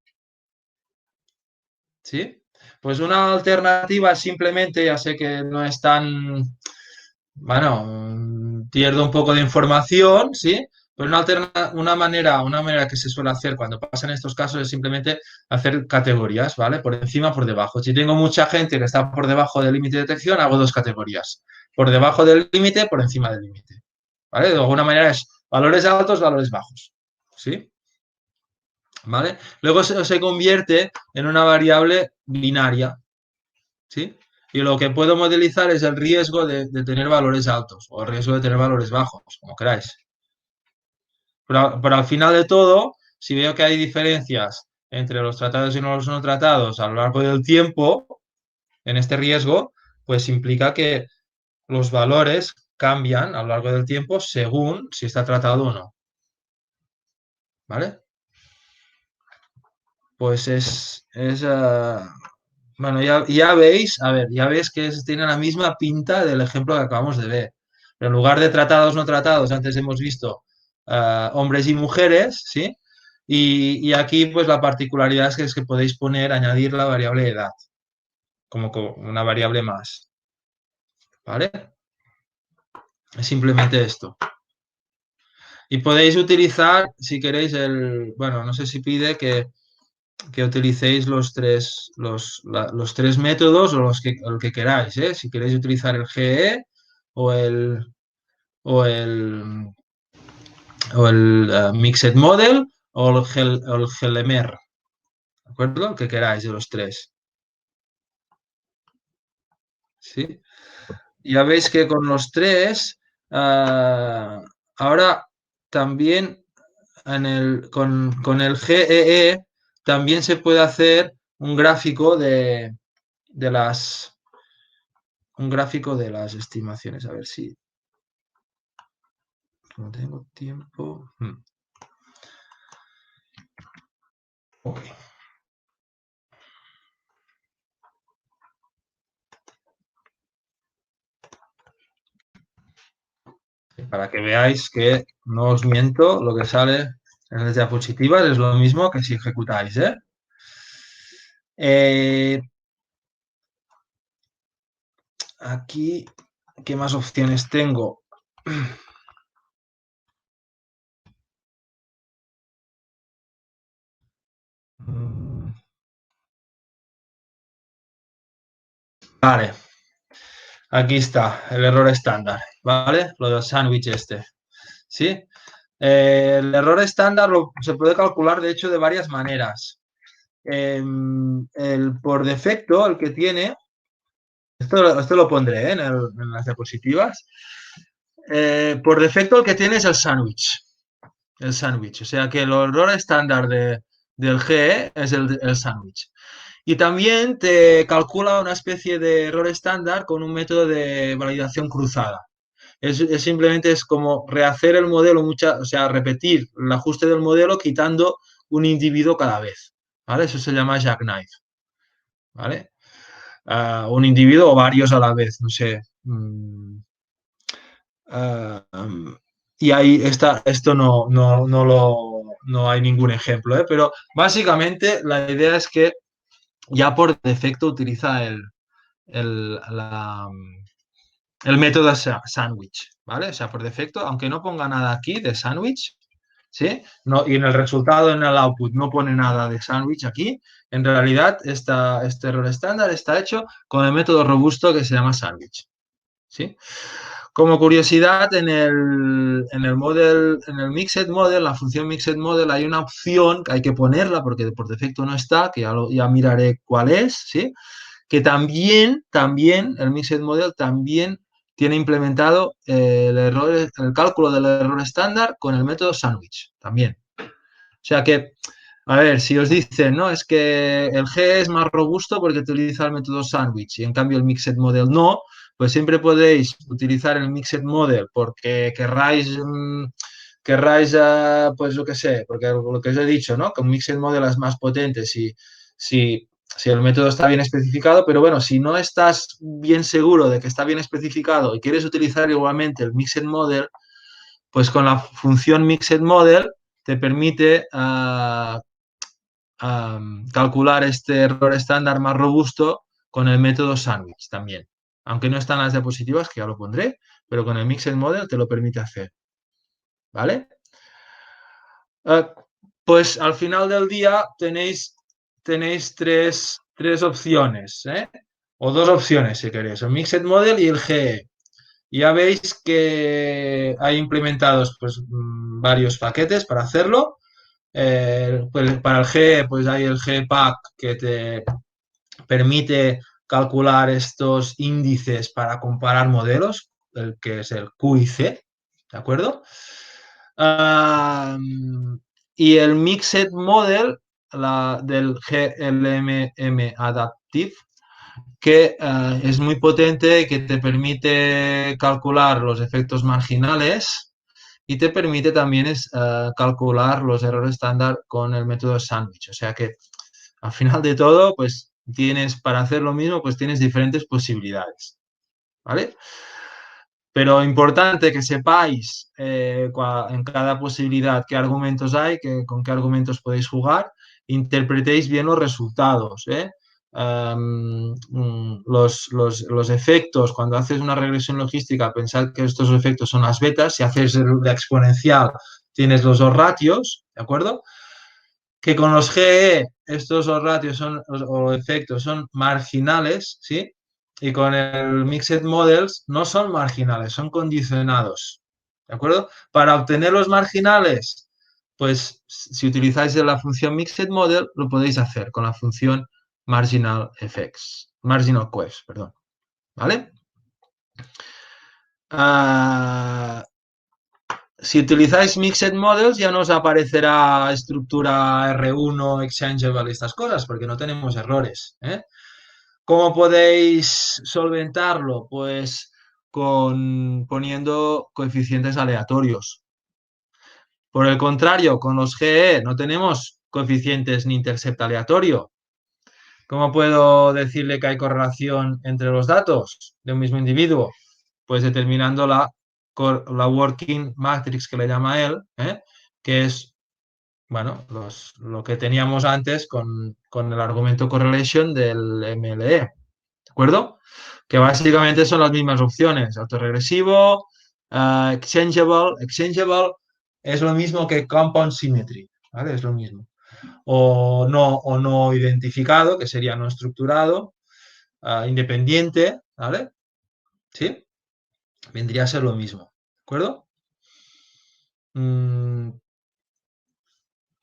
¿Sí? Pues una alternativa simplemente, ya sé que no es tan, bueno, pierdo un poco de información, ¿sí? Pero una manera que se suele hacer cuando pasan estos casos es simplemente hacer categorías, ¿vale? Por encima, por debajo. Si tengo mucha gente que está por debajo del límite de detección, hago dos categorías. Por debajo del límite, por encima del límite. ¿Vale? De alguna manera es valores altos, valores bajos. ¿Sí? ¿Vale? Luego se convierte en una variable binaria, ¿sí? Y lo que puedo modelizar es el riesgo de tener valores altos o el riesgo de tener valores bajos, como queráis. Pero al final de todo, si veo que hay diferencias entre los tratados y los no tratados a lo largo del tiempo, en este riesgo, pues implica que los valores cambian a lo largo del tiempo según si está tratado o no. ¿Vale? Pues bueno, ya veis, a ver, ya veis que tiene la misma pinta del ejemplo que acabamos de ver. Pero en lugar de tratados no tratados, antes hemos visto hombres y mujeres, ¿sí? Y aquí, pues la particularidad es que podéis poner, añadir la variable edad, como una variable más, ¿vale? Es simplemente esto. Y podéis utilizar, si queréis, bueno, no sé si pide que utilicéis los tres métodos o el que queráis, ¿eh? Si queréis utilizar el GE o el, o el, o el Mixed Model o el GLMR, ¿de acuerdo? El que queráis de los tres, ¿sí? Ya veis que con los tres, ahora también con el GEE también se puede hacer un gráfico de las estimaciones. A ver si no tengo tiempo. Okay. Para que veáis que no os miento, lo que sale en las diapositivas es lo mismo que si ejecutáis, ¿eh? Aquí, ¿qué más opciones tengo? Vale, aquí está el error estándar, ¿vale? Lo del sándwich este, ¿sí? El error estándar se puede calcular, de hecho, de varias maneras. Por defecto, el que tiene, esto lo pondré en las diapositivas, por defecto el que tiene es el sándwich. El sándwich, o sea que el error estándar del GE es el sándwich. Y también te calcula una especie de error estándar con un método de validación cruzada. Simplemente es como rehacer el modelo, o sea, repetir el ajuste del modelo quitando un individuo cada vez. ¿Vale? Eso se llama jackknife. ¿Vale? Un individuo o varios a la vez, no sé. Y ahí esto no hay ningún ejemplo, ¿eh? Pero básicamente la idea es que ya por defecto utiliza el, la, el método sandwich, ¿vale? O sea, por defecto, aunque no ponga nada aquí de sandwich, ¿sí? No, y en el resultado, en el output, no pone nada de sandwich aquí, en realidad este error estándar está hecho con el método robusto que se llama sandwich, ¿sí? Como curiosidad, en el Mixed Model, la función Mixed Model, hay una opción que hay que ponerla porque por defecto no está, que ya miraré cuál es, ¿sí? Que también, el Mixed Model también tiene implementado el cálculo del error estándar con el método sandwich, también. O sea que, a ver, si os dicen, no, es que el G es más robusto porque utiliza el método sandwich y en cambio el Mixed Model no, pues siempre podéis utilizar el Mixed Model porque querráis, pues lo que sé, porque lo que os he dicho, ¿no? Que un Mixed Model es más potente si el método está bien especificado, pero bueno, si no estás bien seguro de que está bien especificado y quieres utilizar igualmente el Mixed Model, pues con la función Mixed Model te permite calcular este error estándar más robusto con el método sandwich también. Aunque no están las diapositivas, que ya lo pondré, pero con el Mixed Model te lo permite hacer. ¿Vale? Pues al final del día tenéis tres opciones, ¿eh? O dos opciones si queréis, el Mixed Model y el GE. Ya veis que hay implementados pues, varios paquetes para hacerlo. Pues para el G, pues hay el Gpack que te permite calcular estos índices para comparar modelos, el que es el Q y C, ¿de acuerdo? Y el Mixed Model del GLMM Adaptive, que es muy potente y que te permite calcular los efectos marginales y te permite también calcular los errores estándar con el método sándwich. O sea que al final de todo, pues tienes para hacer lo mismo, pues tienes diferentes posibilidades. ¿Vale? Pero importante que sepáis en cada posibilidad qué argumentos hay, con qué argumentos podéis jugar, interpretéis bien los resultados. Los efectos, cuando haces una regresión logística, pensad que estos efectos son las betas. Si haces la exponencial, tienes los dos ratios, ¿de acuerdo? Que con los GE estos dos ratios o efectos son marginales, ¿sí? Y con el Mixed Models no son marginales, son condicionados. ¿De acuerdo? Para obtener los marginales, pues si utilizáis la función Mixed Model, lo podéis hacer con la función Marginal Effects, Marginal Coefs, perdón. ¿Vale? Si utilizáis Mixed Models ya nos aparecerá estructura R1, Exchangeable y estas cosas, porque no tenemos errores. ¿Cómo podéis solventarlo? Pues poniendo coeficientes aleatorios. Por el contrario, con los GE no tenemos coeficientes ni intercept aleatorio. ¿Cómo puedo decirle que hay correlación entre los datos de un mismo individuo? Pues determinando la working matrix que le llama él, que es, bueno, lo que teníamos antes con el argumento correlation del MLE, ¿de acuerdo? Que básicamente son las mismas opciones, autorregresivo, exchangeable. Exchangeable es lo mismo que compound symmetry, ¿vale? Es lo mismo. O no identificado, que sería no estructurado, independiente, ¿vale? ¿Sí? Vendría a ser lo mismo, ¿de acuerdo?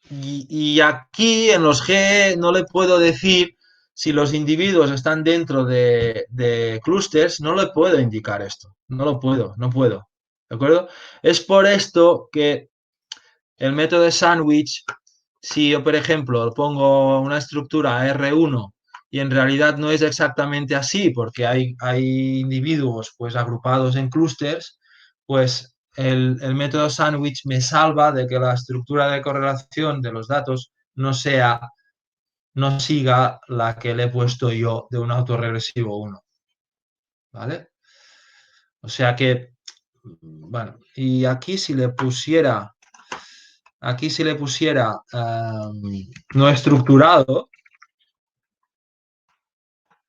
Y aquí en los G no le puedo decir si los individuos están dentro de clústeres, no le puedo indicar esto. No lo puedo, no puedo. ¿De acuerdo? Es por esto que el método de sándwich, si yo, por ejemplo, pongo una estructura R1 y en realidad no es exactamente así, porque hay individuos pues agrupados en clústeres, pues el método sándwich me salva de que la estructura de correlación de los datos no siga la que le he puesto yo de un autorregresivo 1. ¿Vale? O sea que, bueno, y aquí si le pusiera no estructurado,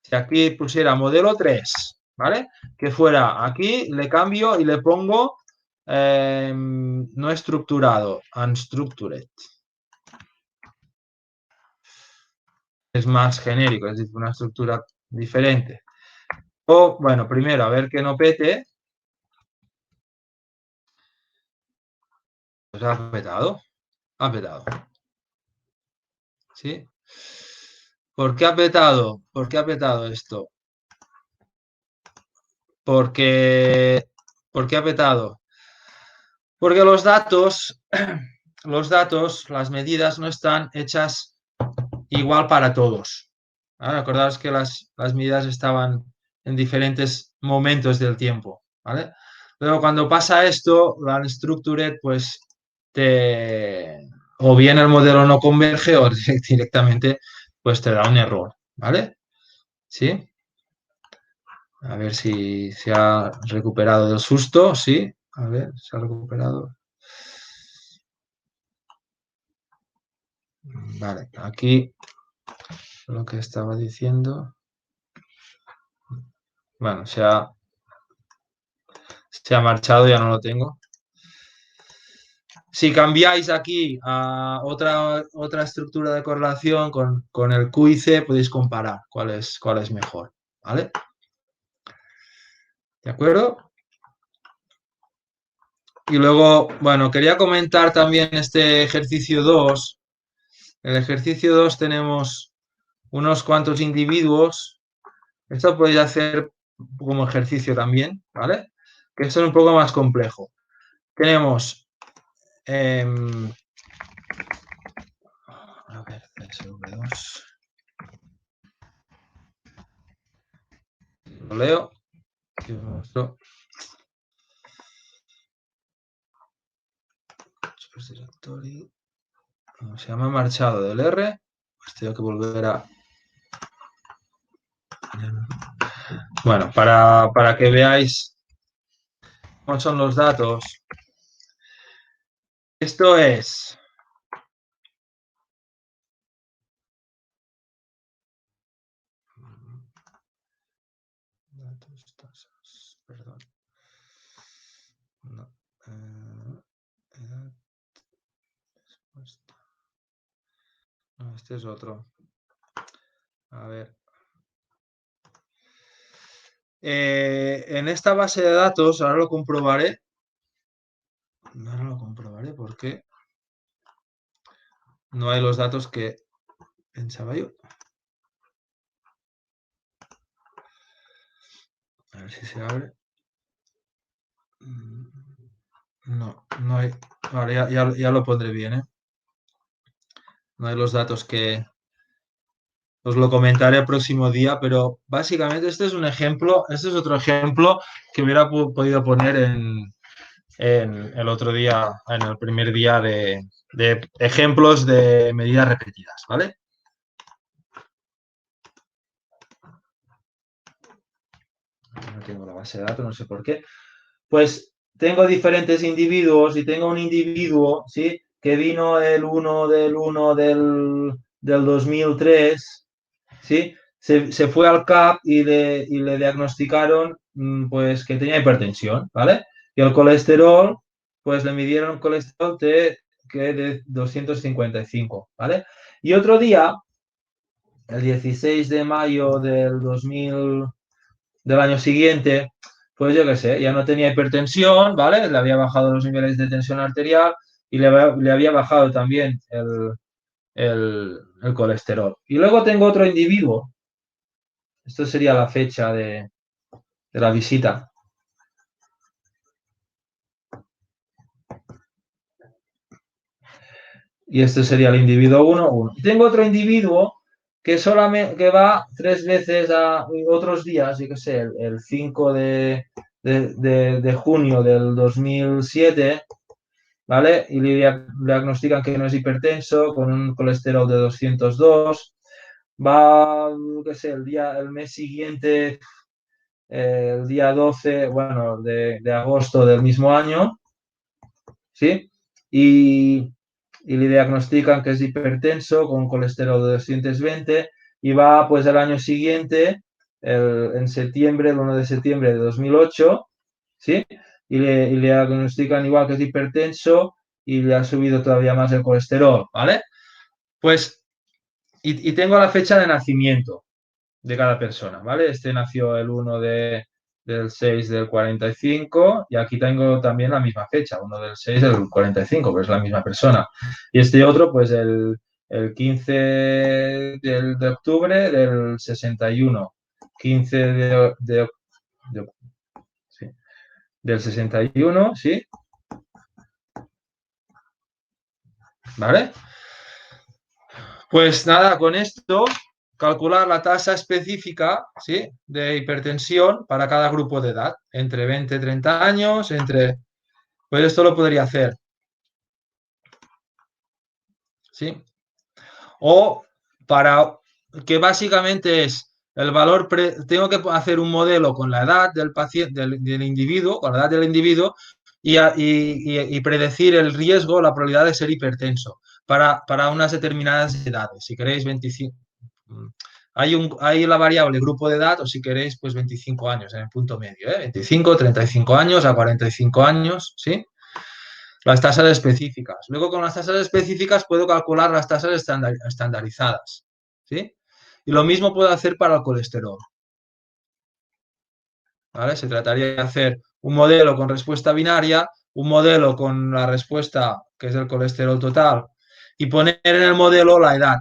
si aquí pusiera modelo 3, ¿vale? Que fuera aquí, le cambio y le pongo no estructurado, unstructured. Es más genérico, es decir, una estructura diferente. O, bueno, primero, a ver que no pete. Pues ha petado. Ha petado. ¿Sí? ¿Por qué ha petado? ¿Por qué ha petado esto? ¿Por qué ha petado? Porque los datos, las medidas no están hechas igual para todos. ¿Vale? Acordaos que las medidas estaban en diferentes momentos del tiempo. ¿Vale? Luego, cuando pasa esto, la unstructured, pues o bien el modelo no converge o directamente pues te da un error. ¿Vale? ¿Sí? A ver si se ha recuperado del susto. Sí. A ver, se ha recuperado. Vale, aquí lo que estaba diciendo. Bueno, se ha marchado, ya no lo tengo. Si cambiáis aquí a otra estructura de correlación con el Q y C, podéis comparar cuál es mejor. ¿Vale? ¿De acuerdo? Y luego, bueno, quería comentar también este ejercicio 2. En el ejercicio 2 tenemos unos cuantos individuos Esto podéis hacer como ejercicio también, ¿vale? Que esto es un poco más complejo. Tenemos... a ver, CSV2. Lo leo. Y os muestro. Directory. Se me ha marchado del R. Pues tengo que volver a... Bueno, para que veáis cómo son los datos. Esto es... Datos, tasas, perdón. No. Edad, respuesta. No, este es otro. A ver. En esta base de datos, ahora lo comprobaré. Ahora lo comprobaré porque no hay los datos que pensaba yo. A ver si se abre. No, no hay. Vale, ya lo pondré bien, ¿eh? No hay los datos que... Os lo comentaré el próximo día, pero básicamente este es un ejemplo, este es otro ejemplo que hubiera podido poner en el otro día, en el primer día de ejemplos de medidas repetidas, ¿vale? No tengo la base de datos, no sé por qué. Pues tengo diferentes individuos y tengo un individuo, ¿sí? Que vino el 1 del 1 del 2003, ¿sí? Se fue al CAP y le diagnosticaron pues que tenía hipertensión, ¿vale? Y el colesterol, pues le midieron colesterol de 255, ¿vale? Y otro día, el 16 de mayo del año siguiente, pues yo qué sé, ya no tenía hipertensión, ¿vale? Le había bajado los niveles de tensión arterial y le había bajado también el colesterol. Y luego tengo otro individuo, esto sería la fecha de la visita. Y este sería el individuo 1, 1. Y tengo otro individuo que solamente que va 3 veces a otros días, yo qué sé, el 5 de junio del 2007, ¿vale? Y le diagnostican que no es hipertenso, con un colesterol de 202. Va, qué sé, el mes siguiente, el día 12, bueno, de agosto del mismo año, ¿sí? Y le diagnostican que es hipertenso con colesterol de 220 y va pues el año siguiente, en septiembre, el 1 de septiembre de 2008, ¿sí? Y le diagnostican igual que es hipertenso y le ha subido todavía más el colesterol, ¿vale? Pues, y tengo la fecha de nacimiento de cada persona, ¿vale? Este nació el 1 del 6 del 45 y aquí tengo también la misma fecha, 1 del 6 del 45, que es la misma persona. Y este otro, pues el 15 de octubre del 61, 15 sí, del 61, ¿sí? ¿Vale? Pues nada, con esto calcular la tasa específica, ¿sí? De hipertensión para cada grupo de edad, entre 20 y 30 años, pues esto lo podría hacer, ¿sí? O para que básicamente es el valor, tengo que hacer un modelo con la edad del paciente, del individuo, con la edad del individuo y predecir el riesgo, la probabilidad de ser hipertenso para unas determinadas edades. Si queréis 25, hay la variable grupo de edad o si queréis pues 25 años en el punto medio, 25, 35 años a 45 años, ¿sí? Las tasas específicas. Luego con las tasas específicas puedo calcular las tasas estandarizadas, ¿sí? Y lo mismo puedo hacer para el colesterol, ¿vale? Se trataría de hacer un modelo con respuesta binaria, un modelo con la respuesta que es el colesterol total y poner en el modelo la edad,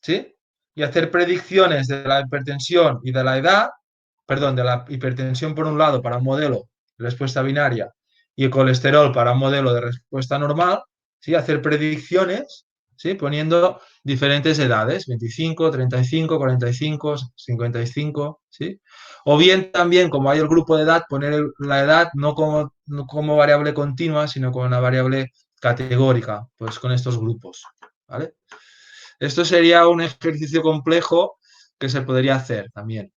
¿sí? y hacer predicciones de la hipertensión y de la edad, perdón, de la hipertensión por un lado para un modelo de respuesta binaria y el colesterol para un modelo de respuesta normal, ¿sí? Hacer predicciones, ¿sí? Poniendo diferentes edades, 25, 35, 45, 55, ¿sí? O bien también, como hay el grupo de edad, poner la edad no como variable continua, sino como una variable categórica, pues con estos grupos, ¿vale? Esto sería un ejercicio complejo que se podría hacer también,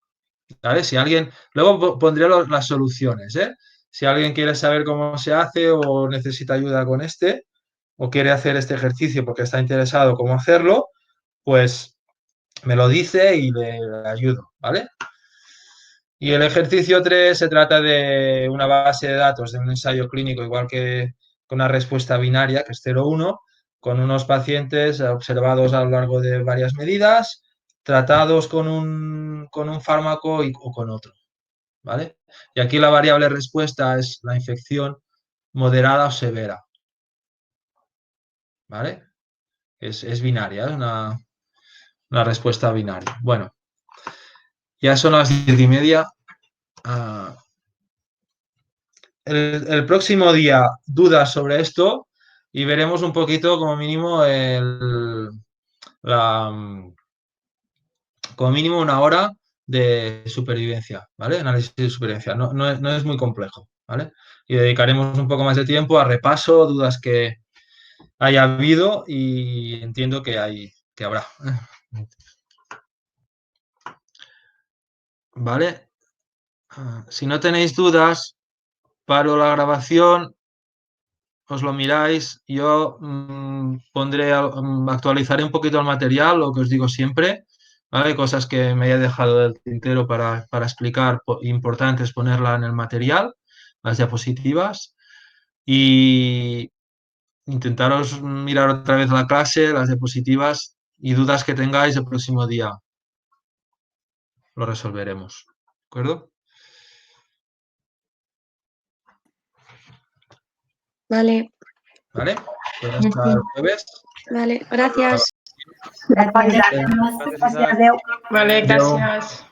¿vale? Si alguien, luego pondría las soluciones, ¿eh? Si alguien quiere saber cómo se hace o necesita ayuda con este, o quiere hacer este ejercicio porque está interesado cómo hacerlo, pues me lo dice y le ayudo, ¿vale? Y el ejercicio 3 se trata de una base de datos de un ensayo clínico, igual que con una respuesta binaria, que es 0,1, con unos pacientes observados a lo largo de varias medidas, tratados con un fármaco o con otro, ¿vale? Y aquí la variable respuesta es la infección moderada o severa, ¿vale? Es binaria, es una respuesta binaria. Bueno, ya son las 10:30. El próximo día dudas sobre esto y veremos un poquito como mínimo la, como mínimo una hora de supervivencia, ¿vale? Análisis de supervivencia. No es muy complejo, ¿vale? Y dedicaremos un poco más de tiempo a repaso, dudas que haya habido y entiendo que habrá. ¿Vale? Si no tenéis dudas, paro la grabación, os lo miráis. Yo actualizaré un poquito el material, lo que os digo siempre, ¿vale? Cosas que me haya dejado del tintero para explicar, importantes ponerla en el material, las diapositivas, y intentaros mirar otra vez la clase, las diapositivas y dudas que tengáis el próximo día lo resolveremos. ¿De acuerdo? Vale. ¿Vale? Pues hasta el jueves. Vale, gracias. Gràcies. Gràcies, Isaac. Adéu. Vale, Adéu. gràcies.